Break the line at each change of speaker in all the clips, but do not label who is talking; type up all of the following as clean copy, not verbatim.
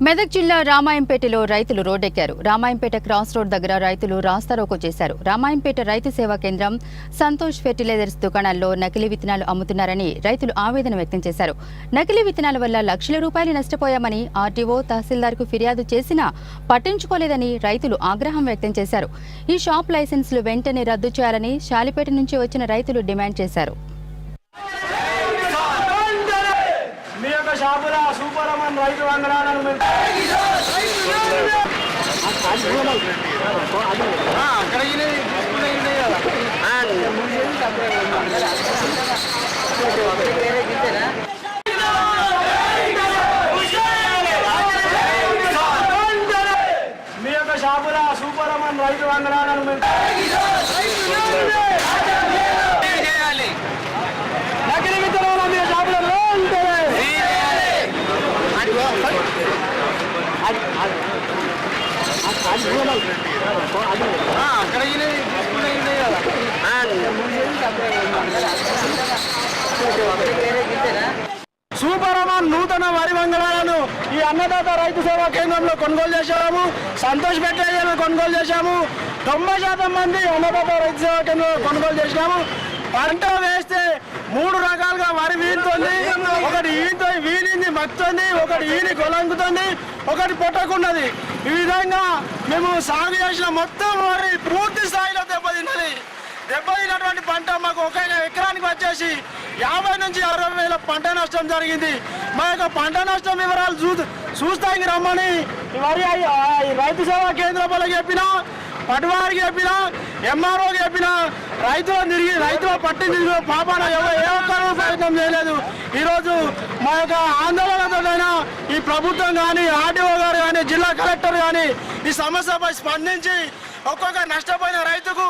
మెదక్ జిల్లా రామాయంపేటలో రైతులు రోడ్డెక్కారు. Ramayampet cross road దగ్గర రైతులు రాస్తారోకో చేశారు. రామాయంపేట రైతు సేవా కేంద్రం, సంతోష్ ఫెర్టిలైజర్స్ దుకాణాల్లో నకిలీ విత్తనాలు అమ్ముతున్నారని రైతులు ఆవేదన వ్యక్తం చేశారు. నకిలీ విత్తనాల వల్ల లక్షల రూపాయలు నష్టపోయామని ఆర్టీఓ, తహసీల్దార్కు ఫిర్యాదు చేసినా పట్టించుకోలేదని రైతులు ఆగ్రహం వ్యక్తం చేశారు. ఈ షాప్ లైసెన్సులు వెంటనే రద్దు చేయాలని శాలిపేట నుంచి వచ్చిన రైతులు డిమాండ్ చేశారు.
సూపరమన్ రైతు వందనాలను మీ యొక్క షాపుల సూపరమన్ రైతు వందనాలను నకిలీ విత్తనాలు మీ షాపులలో సూపరమాన్ నూతన వరి వంగడాలను ఈ అన్నదాత రైతు సేవా కేంద్రంలో కొనుగోలు చేశాము. సంతోష్ ఫెర్టిలైజర్లు కొనుగోలు చేశాము. 90% మంది అన్నదాత రైతు సేవా కేంద్రంలో కొనుగోలు చేసినాము. పంట వేస్తే 3 రకాలుగా వరి వీలుతుంది. ఒకటి వీలింది మక్కుతుంది, ఒకటి ఈని కొలంగుతుంది, ఒకటి పొట్టకున్నది. ఈ విధంగా మేము సాగు చేసిన మొత్తం వరి పూర్తి స్థాయిలో దెబ్బతిన్నటువంటి పంట మాకు ఒక ఎకరానికి వచ్చేసి 50 నుంచి 60 వేల పంట నష్టం జరిగింది. మా యొక్క పంట నష్టం వివరాలు చూస్తానికి రమ్మని వరి రైతు సేవా కేంద్ర వాళ్ళకి చెప్పినా, పటువారికి చెప్పినా, ఎంఆర్ఓకి చెప్పినా రైతుల పట్టి తిరిగి పాపాన ఏ ఒక్కరూ ప్రయత్నం చేయలేదు. ఈరోజు మా యొక్క ఆందోళనతోనైనా ఈ ప్రభుత్వం కానీ, ఆర్టీఓ గారు కానీ, జిల్లా కలెక్టర్ కానీ ఈ సమస్యపై స్పందించి ఒక్కొక్క నష్టపోయిన రైతుకు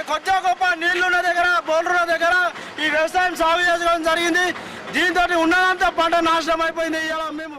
కొద్దిగా గొప్ప నీళ్లున్న దగ్గర, బోర్లున్న దగ్గర ఈ వ్యవసాయం సాగు చేసుకోవడం జరిగింది. దీంతో ఉన్నదంతా పంట నాశనం అయిపోయింది. ఇలా మేము